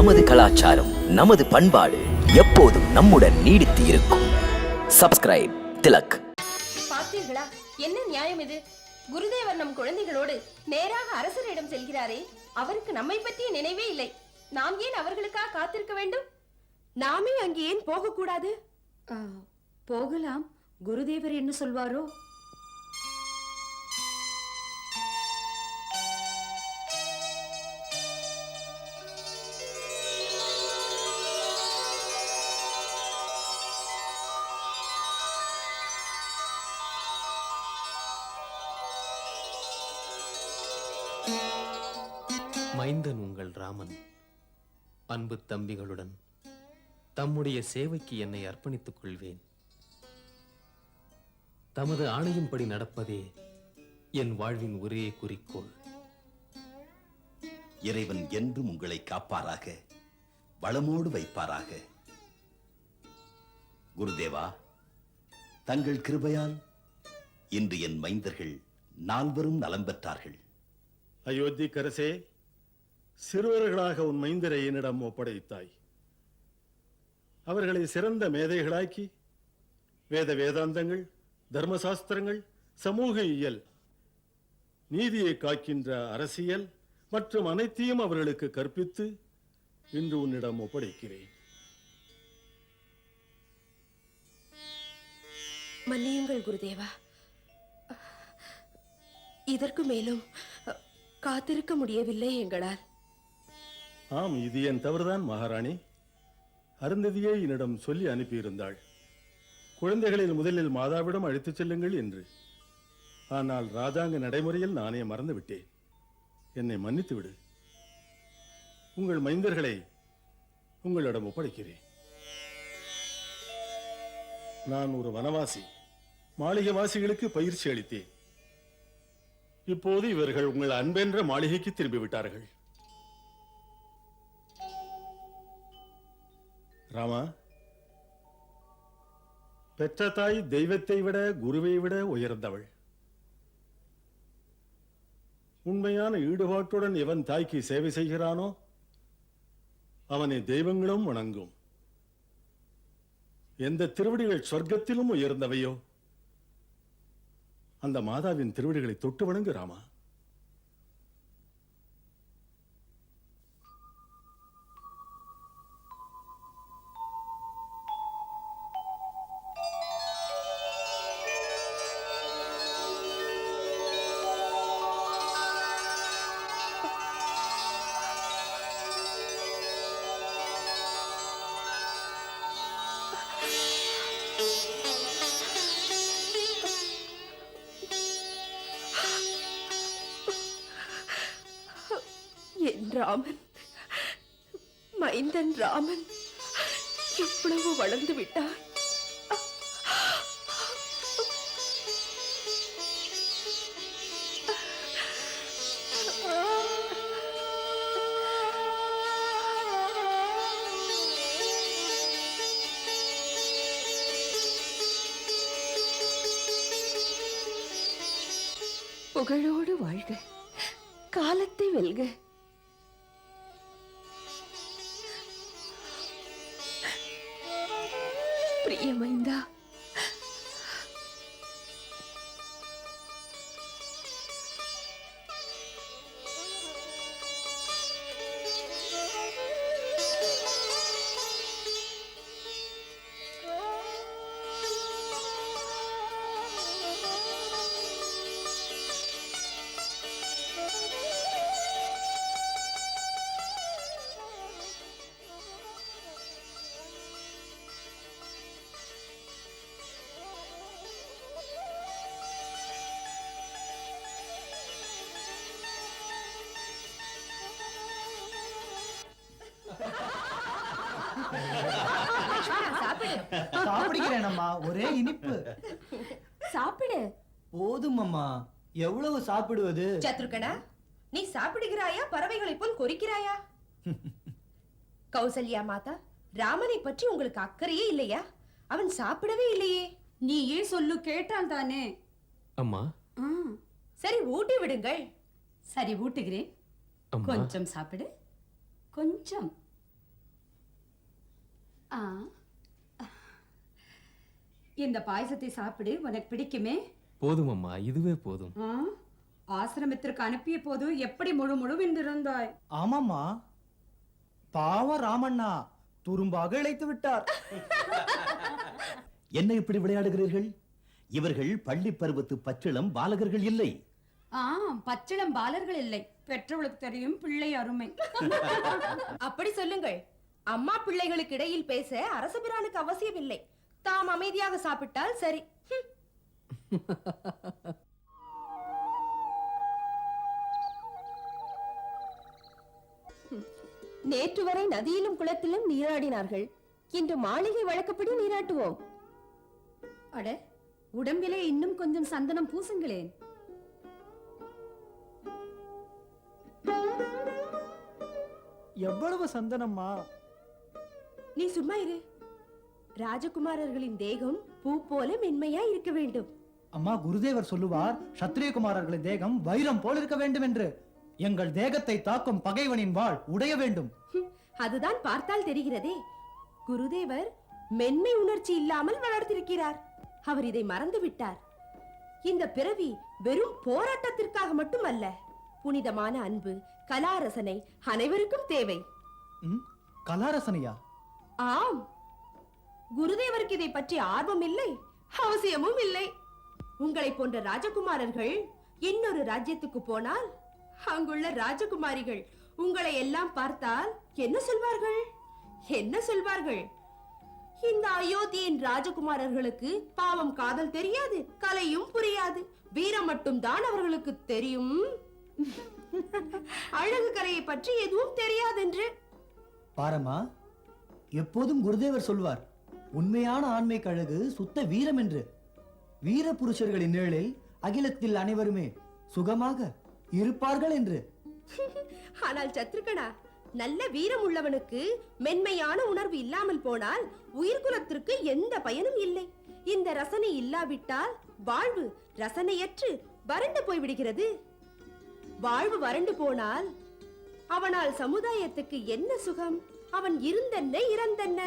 நமது கலாச்சாரம், நமது பண்பாடு எப்போதும் நம்முடன் நீடித்து இருக்கும். சப்ஸ்கிரைப் திலக். பார்த்தீர்களா, என்ன நியாயம் இது? குருதேவர் நம் குழந்தைகளோடு நேராக அரசரிடம் செல்கிறாரே, அவருக்கு நம்மை பற்றிய நினைவே இல்லை. நாம் ஏன் அவர்களுக்காக காத்திருக்க வேண்டும்? நாமே அங்கே ஏன் போகக்கூடாது? போகலாம். குருதேவர் என்ன சொல்வாரோ? மைந்தன் உங்கள் ராமன் அன்பு தம்பிகளுடன் தம்முடைய சேவைக்கு என்னை அர்ப்பணித்துக் கொள்வேன். தமது ஆணையின்படி நடப்பதே என் வாழ்வின் ஒரே குறிக்கோள். இறைவன் என்றும் உங்களை காப்பாராக, வளமோடு வைப்பாராக. குருதேவா, தங்கள் கிருபையால் இன்று என் மைந்தர்கள் நால்வரும் நலம் பெற்றார்கள். அயோத்திக்கரசே, சிறுவர்களாக உன் மைந்தரை என்னிடம் ஒப்படைத்தாய். அவர்களை சிறந்த மேதைகளாக்கி வேதாந்தங்கள், தர்மசாஸ்திரங்கள், சமூக இயல், நீதியை காக்கின்ற அரசியல் மற்றும் அனைத்தையும் அவர்களுக்கு கற்பித்து இன்று உன்னிடம் ஒப்படைக்கிறேன். மன்னியுங்கள் குருதேவா, இதற்கு மேலும் காத்திருக்க முடியவில்லை எங்களால். ஆம், இது என் தவறுதான் மகாராணி. அருந்ததியை என்னிடம் சொல்லி அனுப்பியிருந்தாள், குழந்தைகளில் முதலில் மாதாவிடம் அழைத்துச் செல்லுங்கள் என்று. ஆனால் ராஜாங்க நடைமுறையில் நானே மறந்து விட்டேன். என்னை மன்னித்து விடு. உங்கள் மைந்தர்களை உங்களிடம் ஒப்படைக்கிறேன். நான் ஒரு வனவாசி, மாளிகை வாசிகளுக்கு பயிற்சி அளித்தேன். இப்போது இவர்கள் உங்கள் அன்பென்ற மாளிகைக்கு திரும்பிவிட்டார்கள். ராமா, பெற்ற தாய் தெய்வத்தை விட, குருவை விட உயர்ந்தவள். உண்மையான ஈடுபாட்டுடன் எவன் தாய்க்கு சேவை செய்கிறானோ அவனை தெய்வங்களும் வணங்கும். எந்த திருவடிகள் சொர்க்கத்திலும் உயர்ந்தவையோ அந்த மாதாவின் திருவடிகளை தொட்டு வணங்கு ராமா. ராமன், மைந்தன் ராமன் எவ்வளவு வளர்ந்து விட்டார். புகழோடு வாழ்க, காலத்தை வெல்க. பிரியமைந்தா, சாப்பிடுகிறேன் அம்மா, ஒரே இனிப்பு. சாப்பிடு. போதும் அம்மா, எவ்வளவு சாப்பிடுவது? சத்ருகனா, நீ சாப்பிடுகிறாயா, பறவைகளை போல் கொறிக்கிறாயா? கௌசல்யா மாதா, ராமனை பற்றி உங்களுக்கு அக்கறையே இல்லையா? அவன் சாப்பிடவே இல்லையே. நீயே சொல்லு, கேட்டால் தானே. அம்மா, சரி ஊட்டி விடுங்கள். சரி ஊட்டுகிறேன். கொஞ்சம் சாப்பிடு, கொஞ்சம். ஆ. இந்த பாயசத்தை சாப்பிடு, உனக்கு பிடிக்குமே. போதும் அம்மா, இதுவே போதும். ஆ? ஆசிரமத்திற்கு அனுப்பிய போது எப்படி முழு முழுவென்றிருந்தாய். ஆமாம்மா, பாவம் ராமண்ணா துரும்பாக இழைத்து விட்டார். என்ன இப்படி விளையாடுகிறீர்கள்? இவர்கள் பள்ளி பருவத்து பச்சிளம் பாலகர்கள் இல்லை. பச்சிளம் பாலர்கள் இல்லை. பெற்றவளுக்கு தெரியும் பிள்ளை அருமை. அப்படி சொல்லுங்கள். அம்மா பிள்ளைகளுக்கு இடையில் பேச அரசபிரானுக்கு அவசியமில்லை. தாம் அமைதியாக சாப்பிட்டால் சரி. நேற்று வரை நதியிலும் குளத்திலும் நீராடினார்கள். இன்று மாளிகை வழக்கப்படி நீராட்டுவோம். அட, உடம்பிலே இன்னும் கொஞ்சம் சந்தனம் பூசுங்களேன். எவ்வளவு சந்தனம்மா! நீ சும்மா இரு. ராஜகுமாரர்களின் தேகம் பூ போல மென்மையா இருக்க வேண்டும். அம்மா, குருதேவர் சொல்லுவார், சத்திரியகுமாரர்களின் தேகம் வைரம் போல் இருக்க வேண்டும் என்று. எங்கள் தேகத்தை தாக்கும் பகைவனின் வாள் உடைய வேண்டும். அதுதான் பார்த்தால் தெரிகிறதே. குருதேவர் மென்மை உணர்ச்சி இல்லாமல் வளர்த்திருக்கிறார். அவர் இதை மறந்து விட்டார். இந்த பிறவி வெறும் போராட்டத்திற்காக மட்டுமல்ல, புனிதமான அன்பு, கலாரசனை அனைவருக்கும் தேவை. கலாரசனையா? ஆம், குருதேவருக்கு இதை பற்றி ஆர்வம் இல்லை, அவசியமும் இல்லை. உங்களை போன்ற ராஜகுமாரர்கள் இன்னொரு ராஜ்யத்துக்கு போனால் அங்குள்ள ராஜகுமாரிகள் உங்களை எல்லாம் பார்த்தால் என்ன சொல்வார்கள்? என்ன சொல்வார்கள்? இந்த அயோத்தியின் ராஜகுமாரர்களுக்கு பாவம் காதல் தெரியாது, கலையும் புரியாது, வீரம் மட்டும் தான் அவர்களுக்கு தெரியும், அழகு கலையை பற்றி எதுவும் தெரியாதென்று. பாரம்மா, எப்போதும் குருதேவர் சொல்வார், உண்மையான ஆண்மைக்கு அழகு சுத்த வீரம் என்று. வீர புருஷர்களின் நிழலில் அகிலத்தில் அனைவருமே சுகமாக இருப்பார்கள் என்று. ஆனால் சத்ருகனா, நல்ல வீரம் உள்ளவனுக்கு மென்மையான உணர்வு இல்லாமல் போனால் உயிர்குலத்திற்கு எந்த பயனும் இல்லை. இந்த ரசனை இல்லாவிட்டால் வாழ்வு ரசனையற்று வறண்டு போய்விடுகிறது. வாழ்வு வறண்டு போனால் அவனால் சமுதாயத்துக்கு என்ன சுகம்? அவன் இருந்தென்ன இறந்தென்ன?